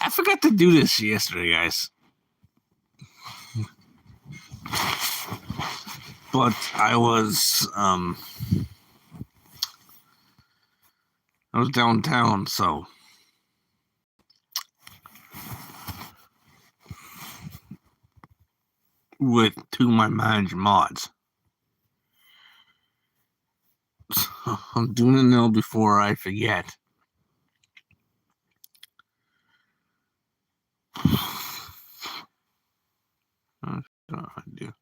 I forgot to do this yesterday, guys. But I was downtown, so with two of my manager mods. So I'm doing it now before I forget. I don't know how to do.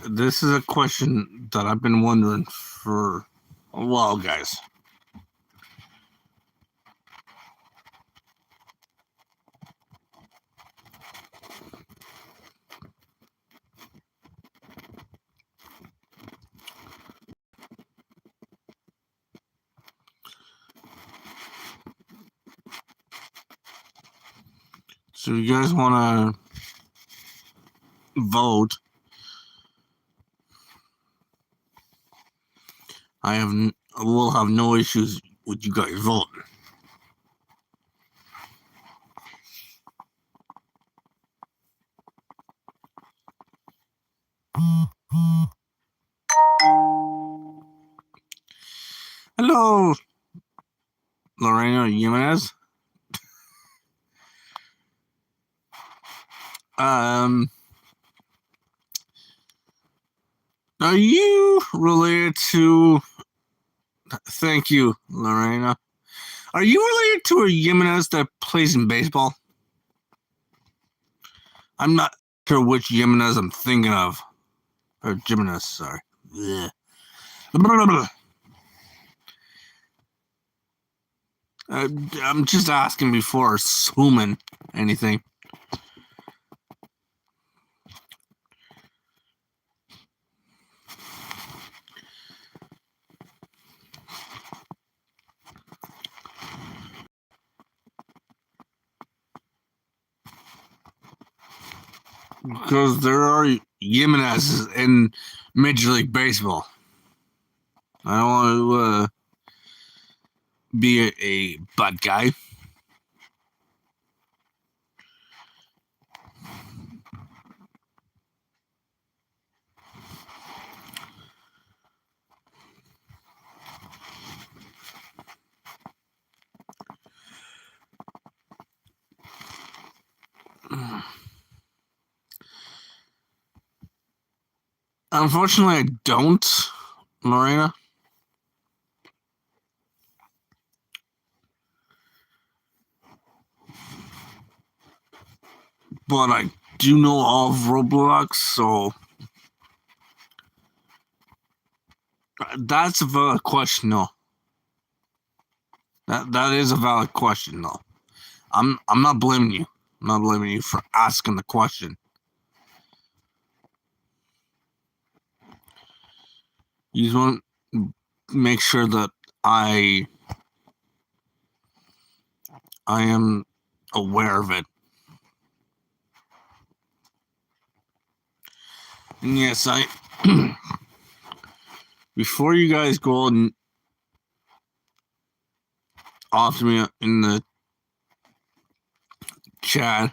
This is a question that I've been wondering for a while, guys. So you guys want to vote? I will have no issues with you guys voting. Hello, Lorena Jimenez. Are you related to? Thank you, Lorena. Are you related to a Jimenez that plays in baseball? I'm not sure which Jimenez I'm thinking of. Or Jimenez, sorry. Blech. I'm just asking before assuming anything. Because there are Jimenez's in Major League Baseball. I don't want to be a bad guy. Unfortunately, I don't, Lorena. But I do know all of Roblox, so that's a valid question, though. That is a valid question, though. I'm not blaming you. I'm not blaming you for asking the question. You just want to make sure that I am aware of it. And yes, I before you guys go and off to me in the chat,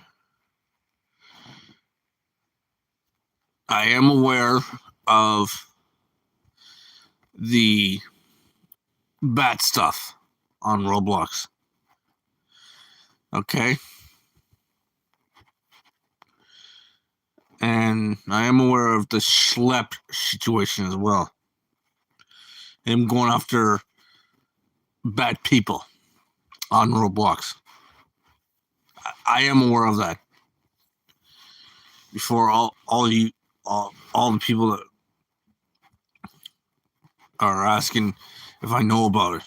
I am aware of the bad stuff on Roblox. Okay? And I am aware of the schlep situation as well. Him going after bad people on Roblox. I am aware of that. Before all the people that are asking if I know about it.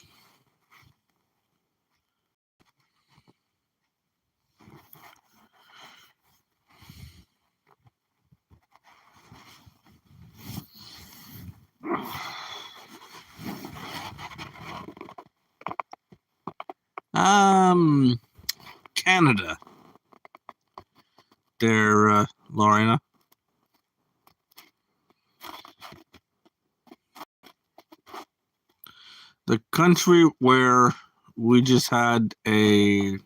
Canada. There, Lorena. The country where we just had a,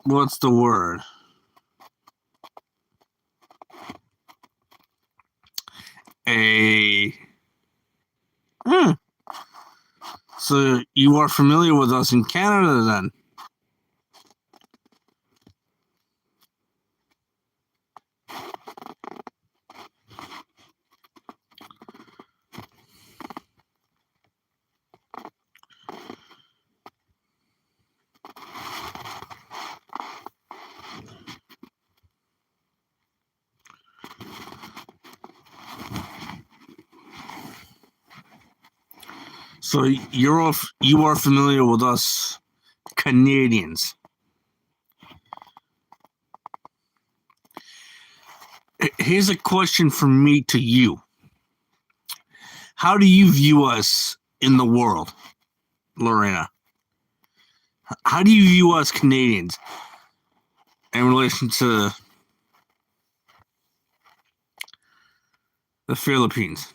what's the word? So you are familiar with us in Canada then? So you are familiar with us Canadians. Here's a question from me to you. How do you view us in the world, Lorena? How do you view us Canadians in relation to the Philippines?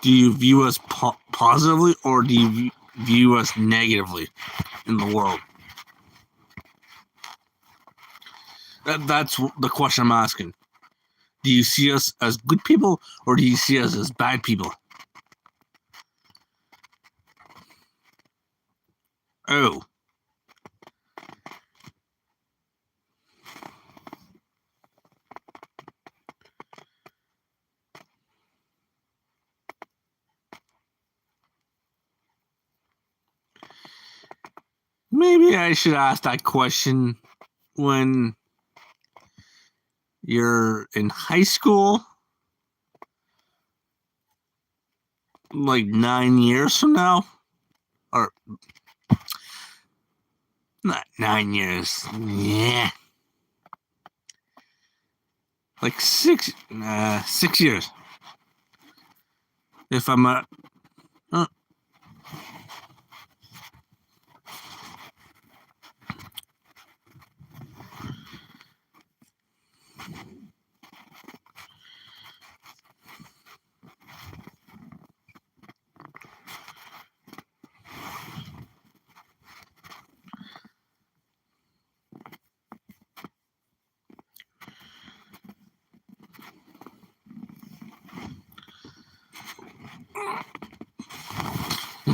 Do you view us positively or do you view us negatively in the world? That's the question I'm asking. Do you see us as good people or do you see us as bad people? Oh. Maybe I should ask that question when you're in high school, like 9 years from now, or not 9 years, yeah, like 6 years. If I'm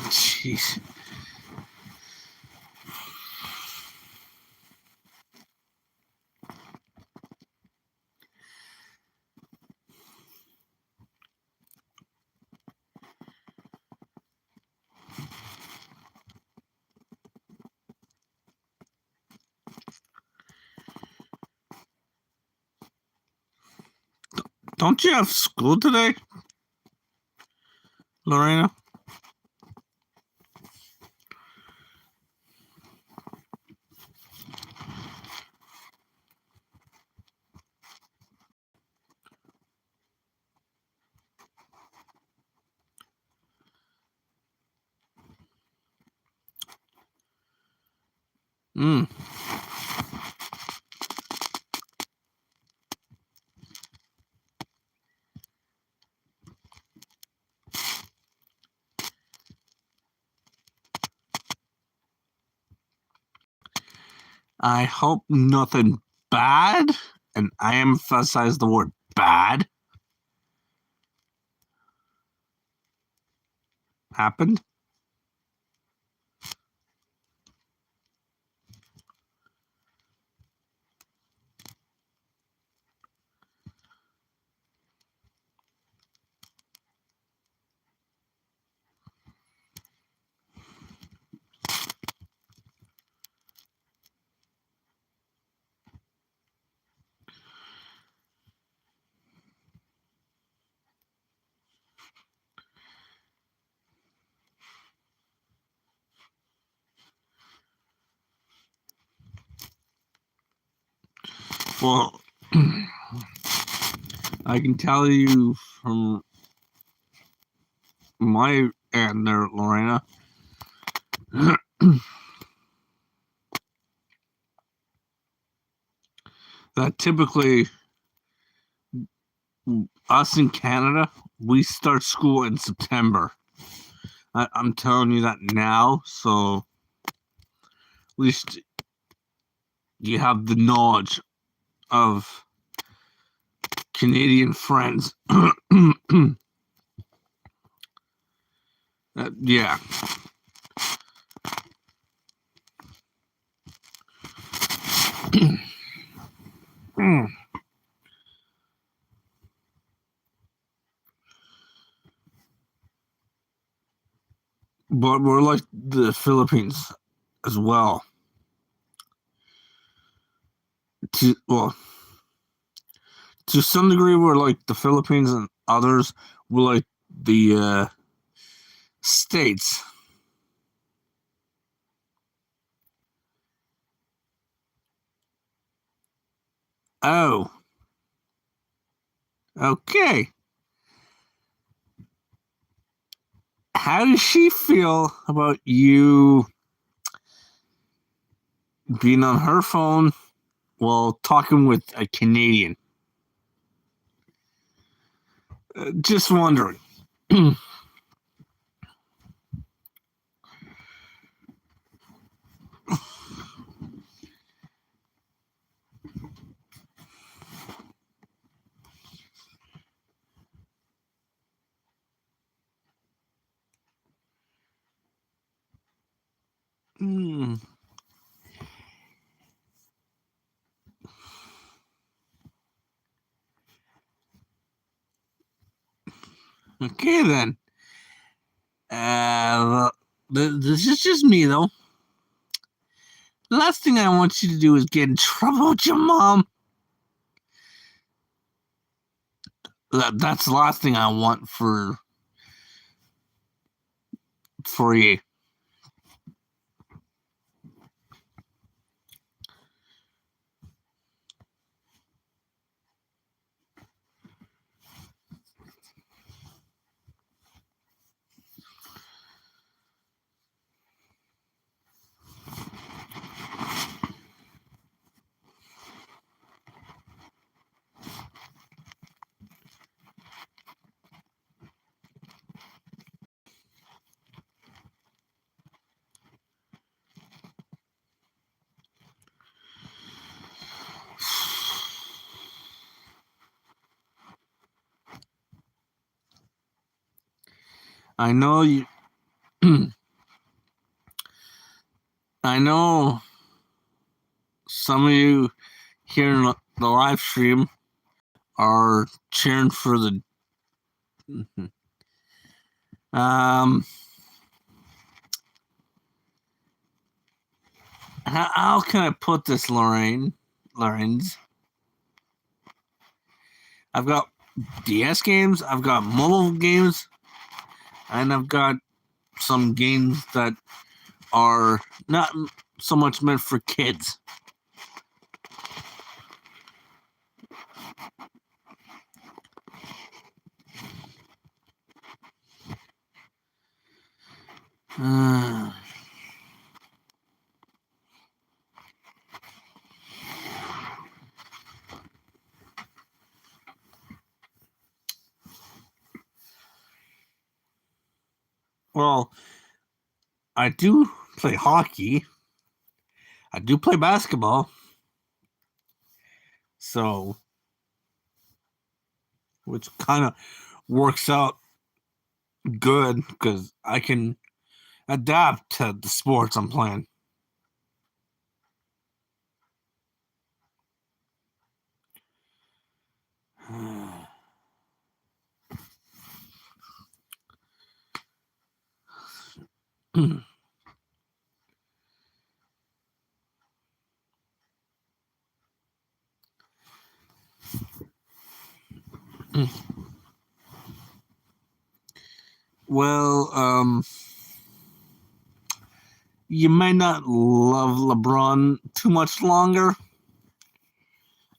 jeez. Don't you have school today, Lorena? Mm. I hope nothing bad, and I emphasize the word bad, happened. Well, I can tell you from my end there, Lorena, that typically us in Canada, we start school in September. I'm telling you that now, so at least you have the knowledge of Canadian friends. Yeah. But we're like the Philippines as well. Well, to some degree, we're like the Philippines, and others we're like the States. Oh, okay. How does she feel about you being on her phone while talking with a Canadian? Just wondering. Hmm. Okay then. This is just me though. The last thing I want you to do is get in trouble with your mom. That's the last thing I want for you. I know you. I know some of you here in the live stream are cheering for the. Um, how can I put this, Lorraine? Lorenz? I've got DS games, I've got mobile games, and I've got some games that are not so much meant for kids. Well, I do play hockey. I do play basketball. So, which kind of works out good because I can adapt to the sports I'm playing. Well, you may not love LeBron too much longer.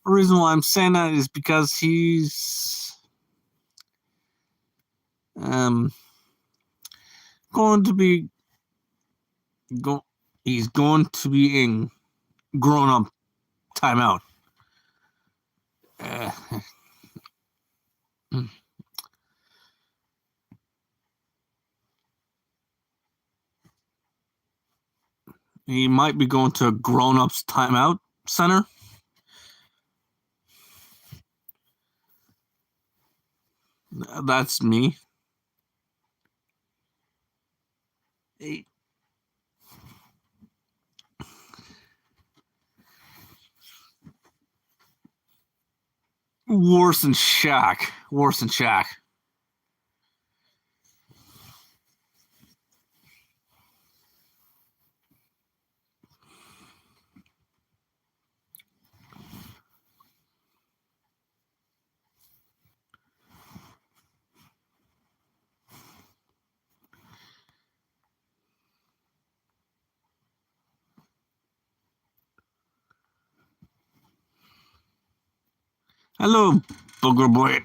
The reason why I'm saying that is because he's going to be he's going to be in grown up timeout. He might be going to a grown ups timeout center. That's me. Worse than Shaq. Worse than Shaq. Hello, Booger Boy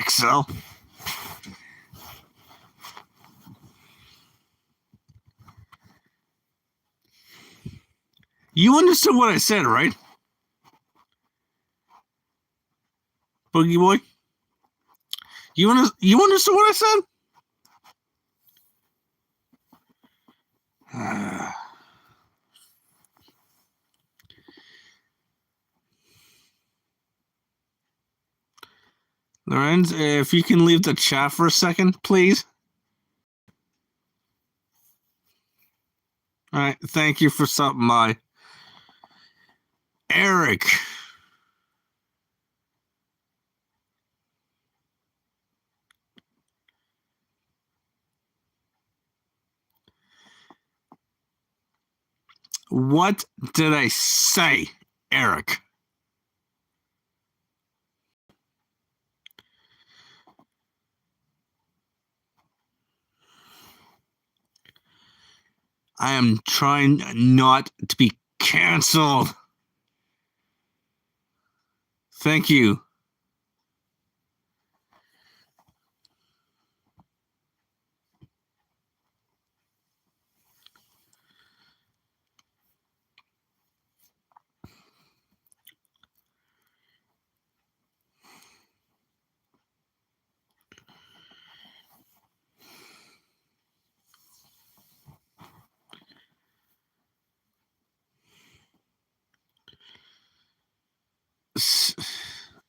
XL. You understood what I said, right? Boogie Boy? You understood what I said? Lorenz, if you can leave the chat for a second, please. All right, thank you for stopping by. Eric. What did I say, Eric? I am trying not to be canceled. Thank you.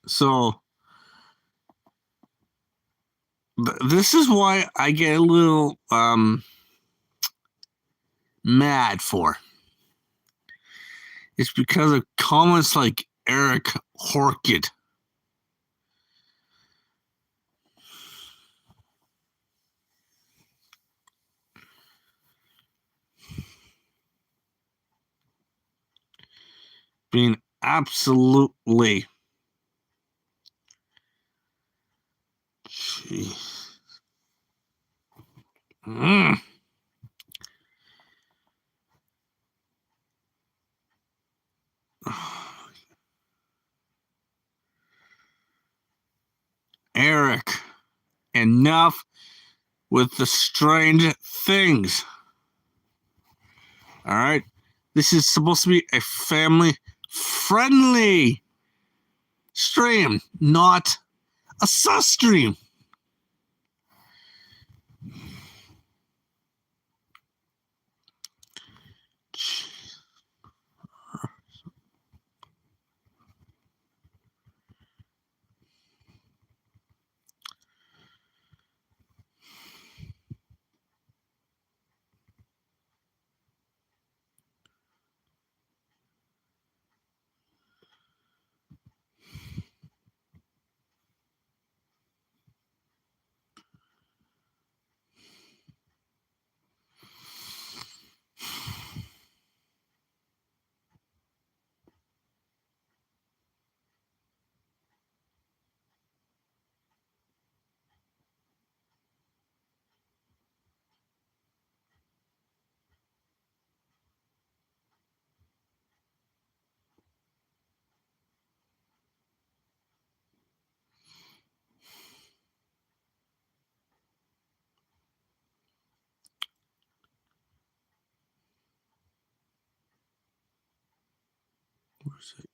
So this is why I get a little mad for. It's because of comments like Eric Horkett. Being absolutely Eric, enough with the strange things. All right? This is supposed to be a family friendly stream, not a sus stream. Where's it?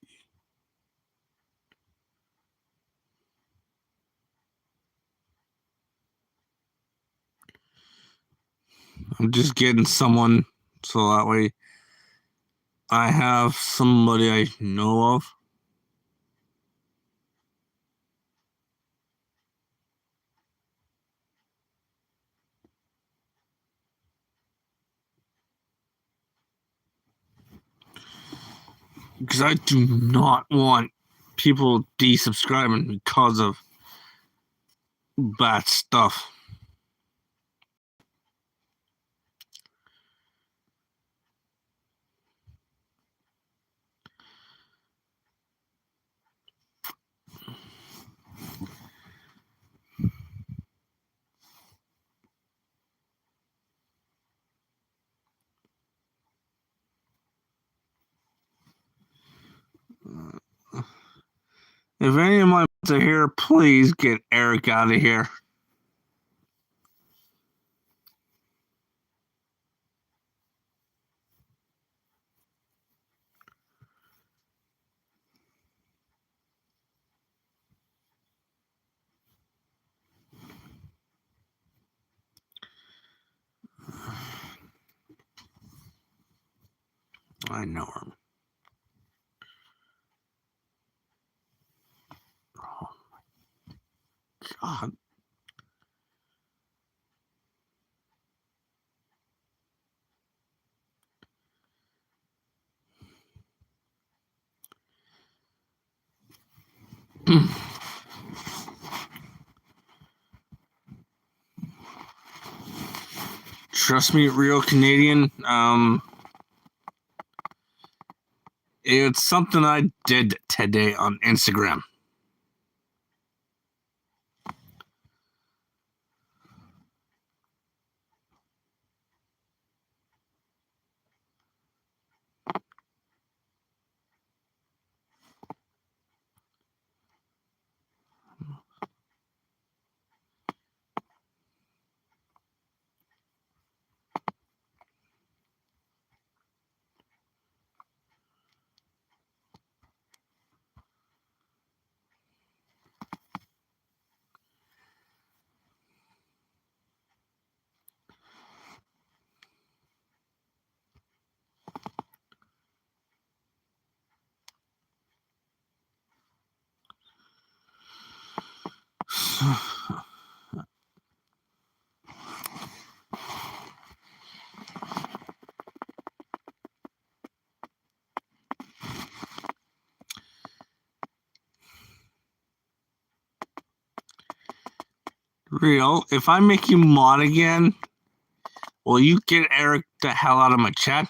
I'm just getting someone so that way I have somebody I know of. Because I do not want people desubscribing because of bad stuff. If any of my mates are here, please get Eric out of here. I know him. Oh my God. Trust me, real Canadian. It's something I did today on Instagram. Real, if I make you mod again, will you get Eric the hell out of my chat?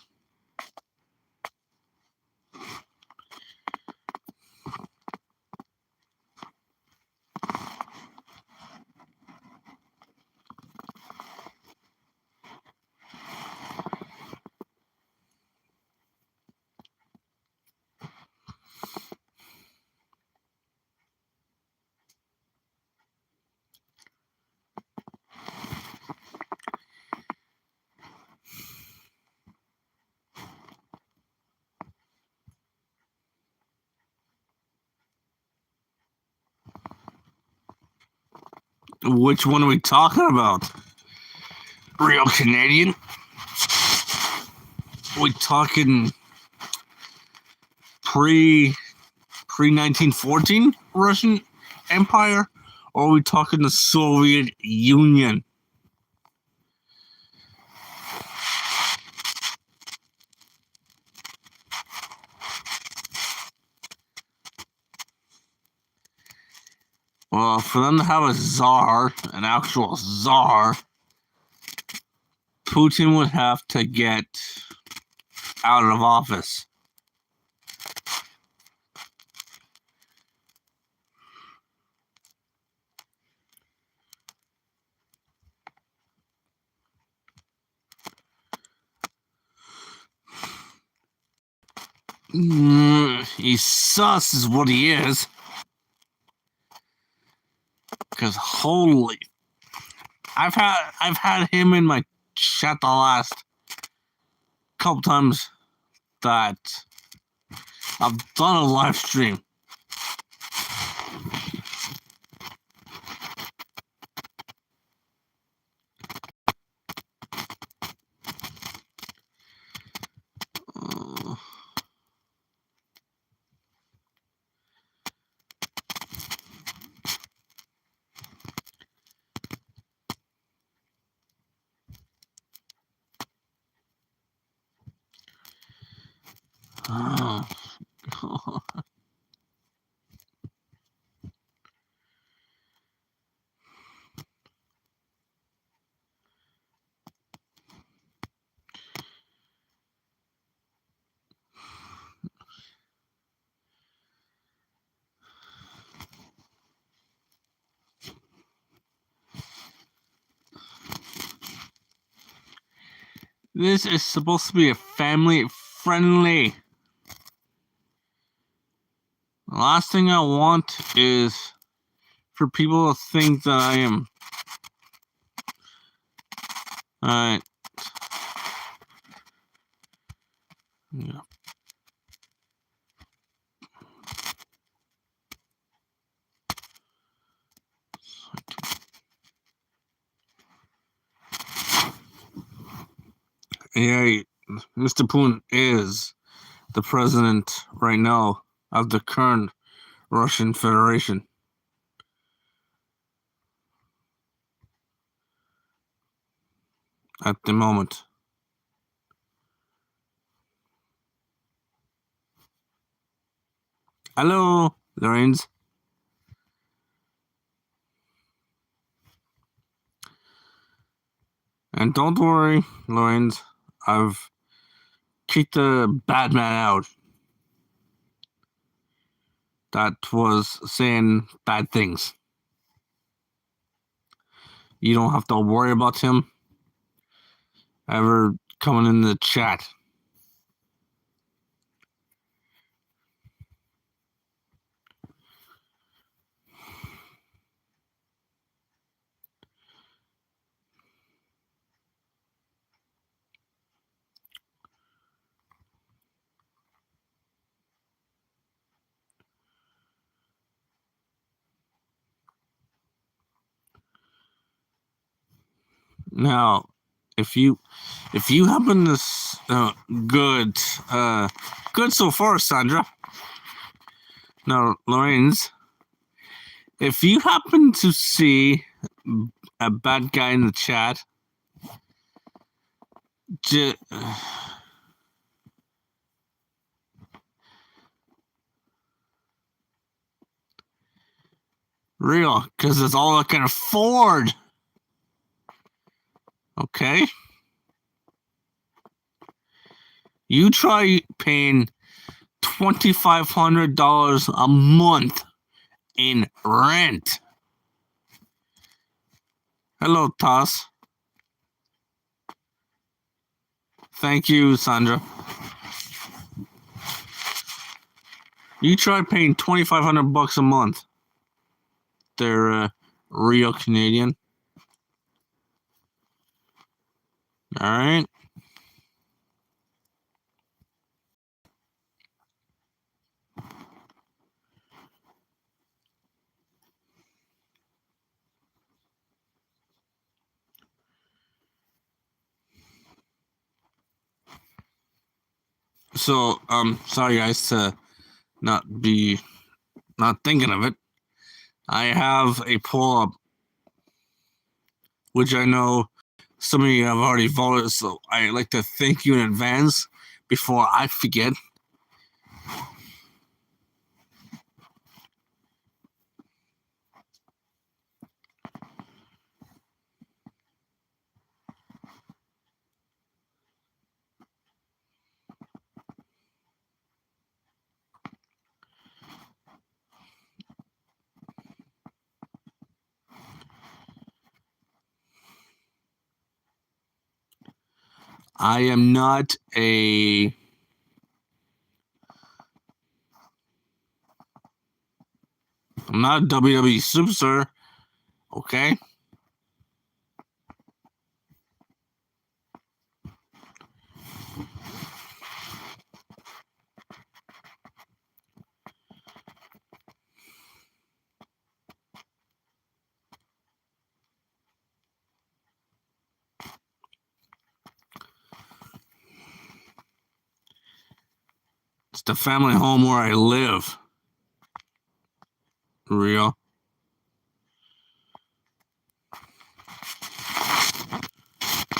Which one are we talking about? Real Canadian? We talking pre 1914 Russian Empire, or are we talking the Soviet Union? Well, for them to have a czar, an actual czar, Putin would have to get out of office. He's sus is what he is. Because holy, I've had him in my chat the last couple times that I've done a live stream. Oh. This is supposed to be a family friendly. The last thing I want is for people to think that I am. Alright. Yeah. Yeah, Mr. Putin is the president right now of the current Russian Federation. At the moment. Hello, Lorenz. And don't worry, Lorenz. I've kicked the bad man out. That was saying bad things. You don't have to worry about him ever coming in the chat. Now, if you happen to good so far, Sandra. Now, Lorenz, if you happen to see a bad guy in the chat, real, because it's all I can afford. Okay? You try paying $2,500 a month in rent. Hello, Toss. Thank you, Sandra. You try paying $2,500 a month. They're real Canadian. All right. So, sorry guys to not thinking of it. I have a poll up, which I know some of you have already voted, so I'd like to thank you in advance before I forget. I am not a WWE superstar, okay? the family home where I live. Real.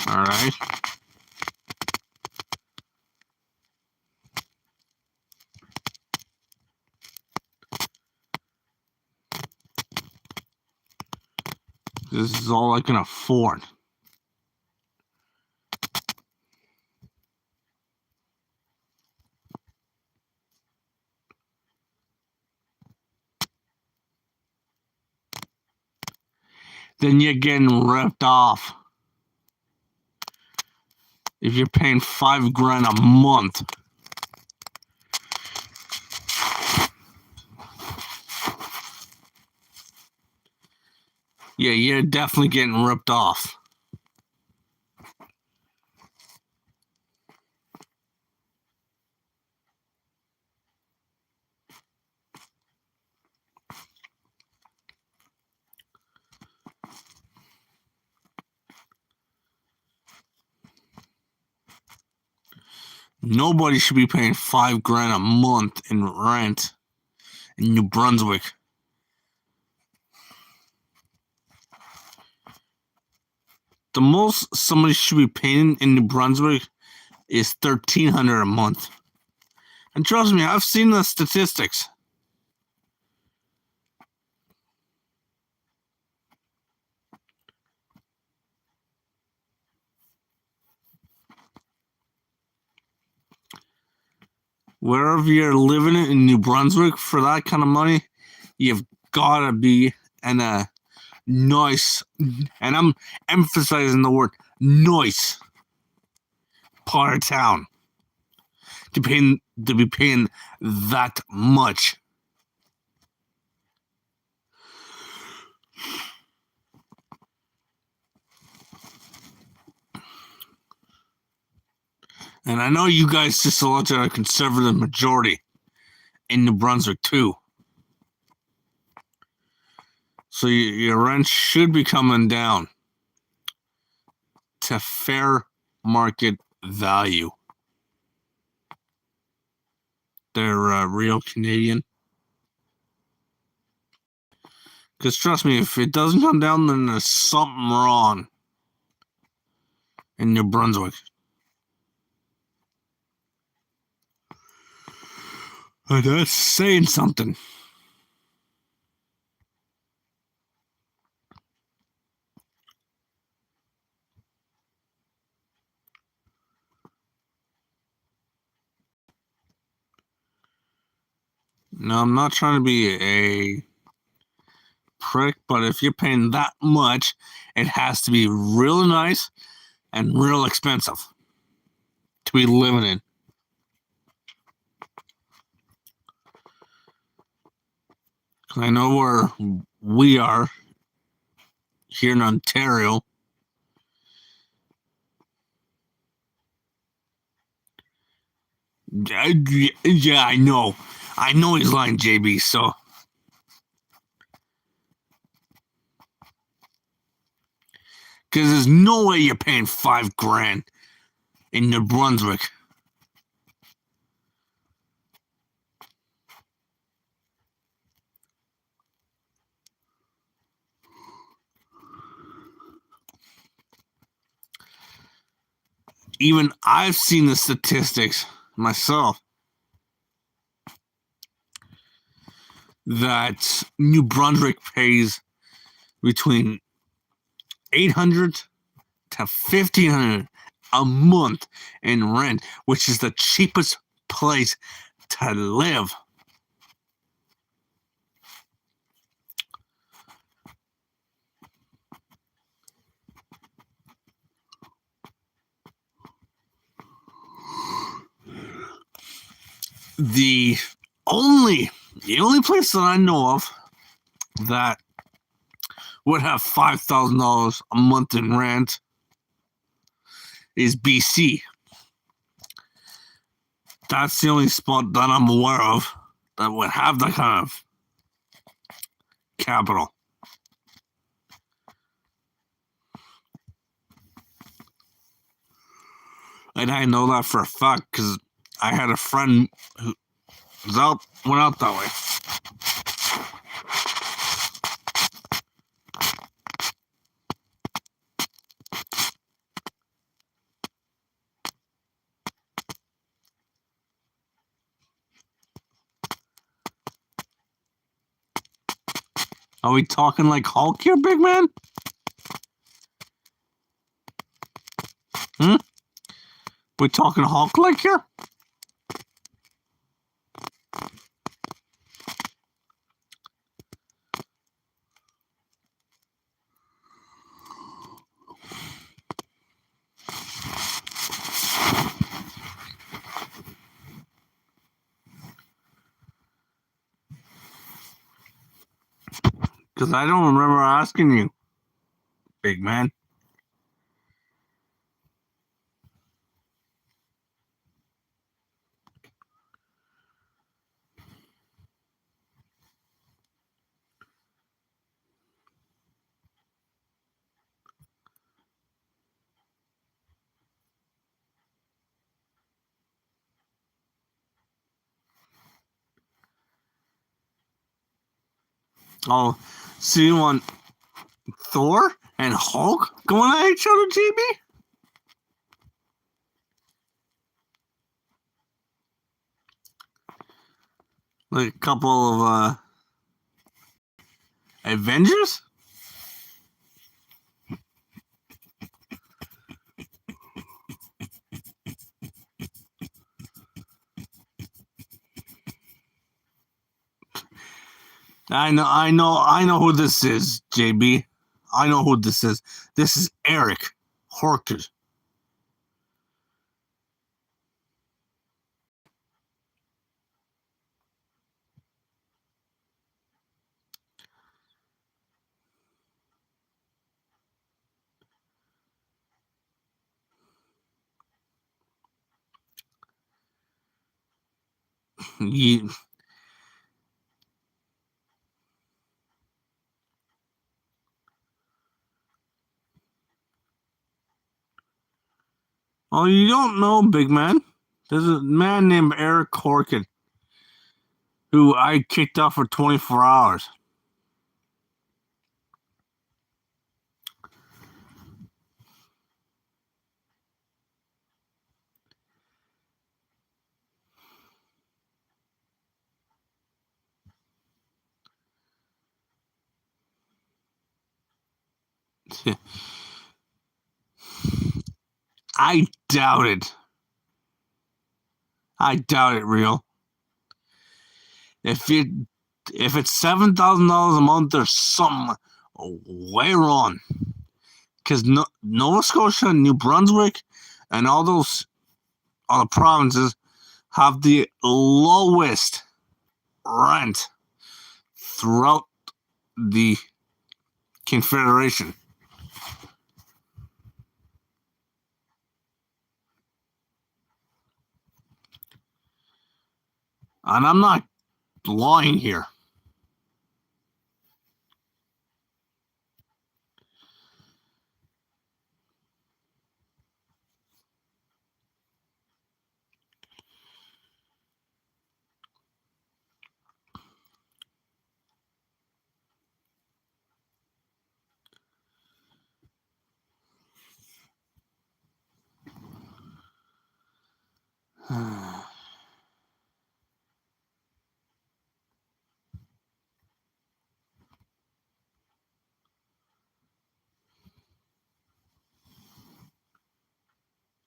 All right. This is all I can afford. Then you're getting ripped off. If you're paying $5,000 a month. Yeah, you're definitely getting ripped off. Nobody should be paying $5,000 a month in rent in New Brunswick. The most somebody should be paying in New Brunswick is $1,300 a month. And trust me, I've seen the statistics. Wherever you're living in New Brunswick for that kind of money, you've got to be in a nice, and I'm emphasizing the word nice, part of town to be paying that much. And I know you guys just elected a conservative majority in New Brunswick too. So your rent should be coming down to fair market value. They're real Canadian. Because trust me, if it doesn't come down, then there's something wrong in New Brunswick. And that's saying something. Now, I'm not trying to be a prick, but if you're paying that much, it has to be real nice and real expensive to be living in. I know where we are here in Ontario. Yeah, I know. I know he's lying, JB, so. Because there's no way you're paying $5,000 in New Brunswick. Even I've seen the statistics myself that New Brunswick pays between $800 to $1,500 a month in rent, which is the cheapest place to live. The only place that I know of that would have $5,000 a month in rent is BC. That's the only spot that I'm aware of that would have that kind of capital. And I know that for a fact because I had a friend Nope, went out that way. Are we talking like Hulk here, big man? We talking Hulk like here? Because I don't remember asking you, big man. Oh, so you want Thor and Hulk going at each other, GB? Like a couple of Avengers? I know who this is, JB. I know who this is. This is Eric Horkers. You don't know, big man. There's a man named Eric Horkin who I kicked off for 24 hours. I doubt it. I doubt it, real. If it's $7,000 a month, there's something way wrong. Because Nova Scotia, New Brunswick, and all the provinces have the lowest rent throughout the Confederation. And I'm not lying here.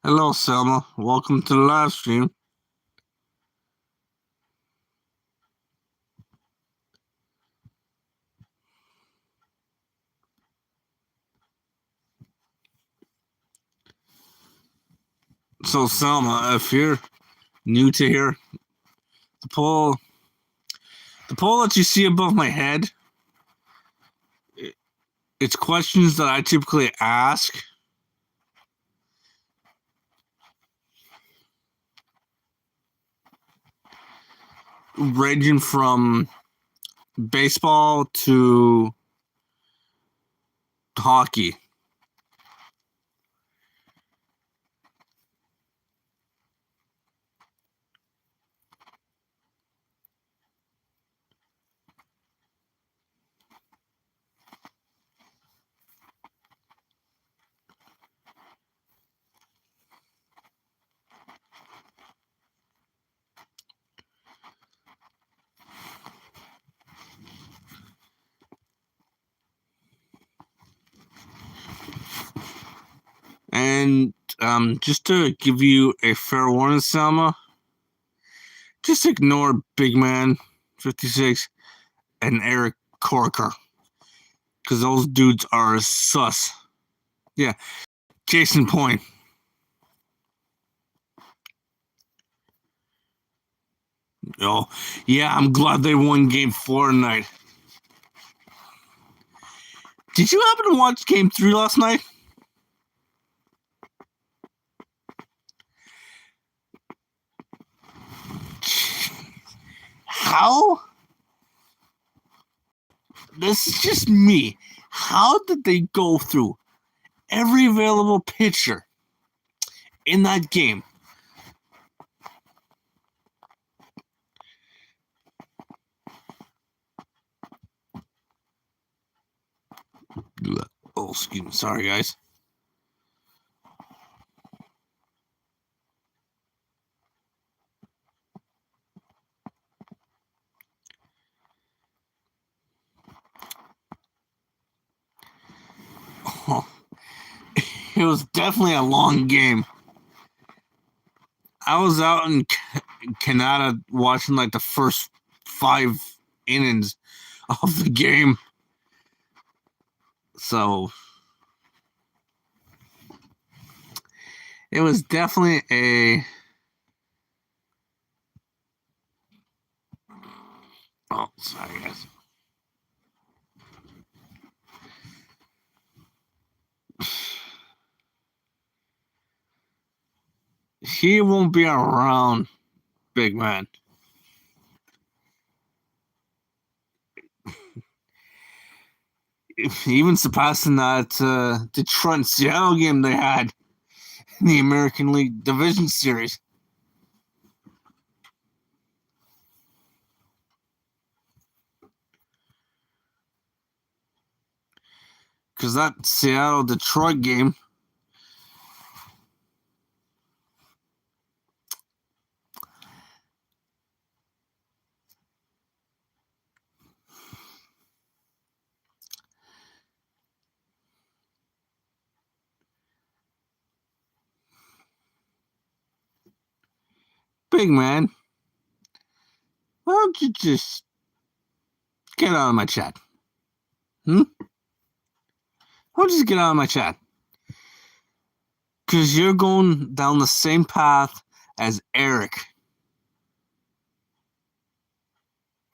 Hello, Selma. Welcome to the live stream. So, Selma, if you're new to here, the poll that you see above my head, it's questions that I typically ask. Ranging from baseball to hockey. And just to give you a fair warning, Selma, just ignore Big Man 56 and Eric Corker, because those dudes are sus. Yeah, Jason Point. Oh, yeah, I'm glad they won Game 4 tonight. Did you happen to watch Game 3 last night? How? This is just me. How did they go through every available pitcher in that game? Oh, excuse me. Sorry, guys. Oh, it was definitely a long game. I was out in Canada watching like the first 5 innings of the game. So it was definitely a... Oh, sorry, guys. He won't be around, Big Man. Even surpassing that Detroit and Seattle game they had in the American League Division Series. Because that Seattle-Detroit game, Big Man, why don't you just get out of my chat? Why don't you just get out of my chat? Because you're going down the same path as Eric.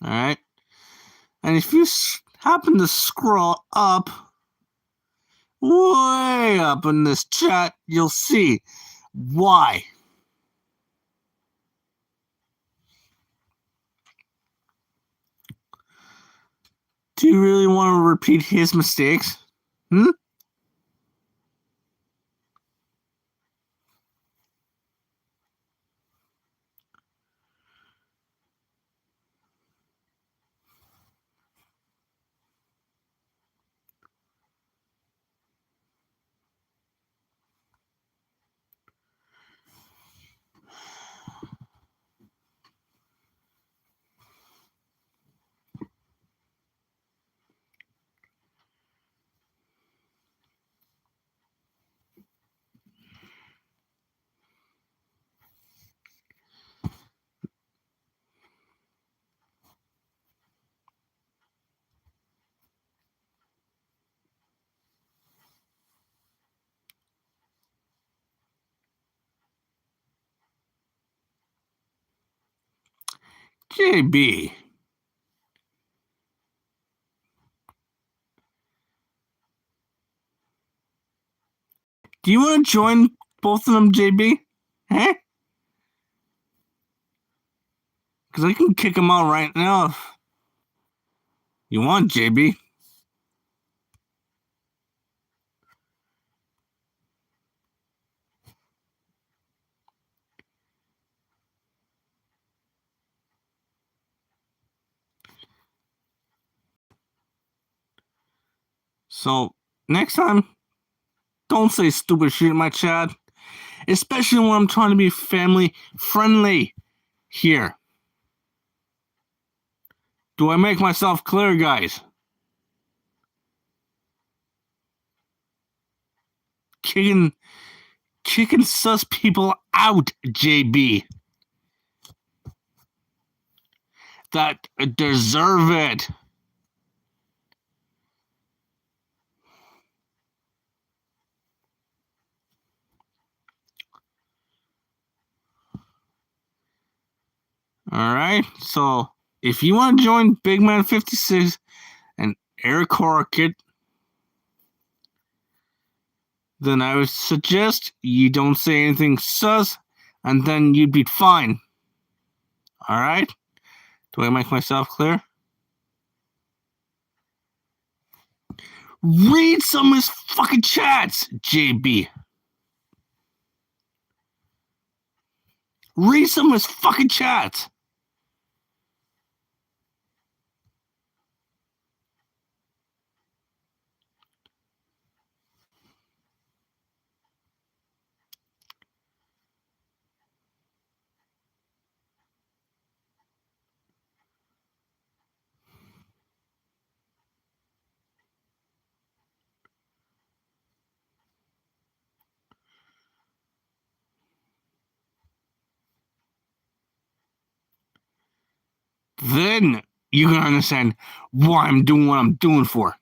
Alright? And if you happen to scroll up, way up in this chat, you'll see why. Do you really want to repeat his mistakes? JB. Do you want to join both of them, JB? Huh? Because I can kick them out right now if you want, JB. So, next time, don't say stupid shit in my chat. Especially when I'm trying to be family friendly here. Do I make myself clear, guys? kicking sus people out, JB, that deserve it. All right. So if you want to join Big Man 56 and Eric Horkett, then I would suggest you don't say anything sus, and then you'd be fine. All right? Do I make myself clear? Read some of his fucking chats, JB. Read some of his fucking chats. Then you're gonna understand why I'm doing what I'm doing for.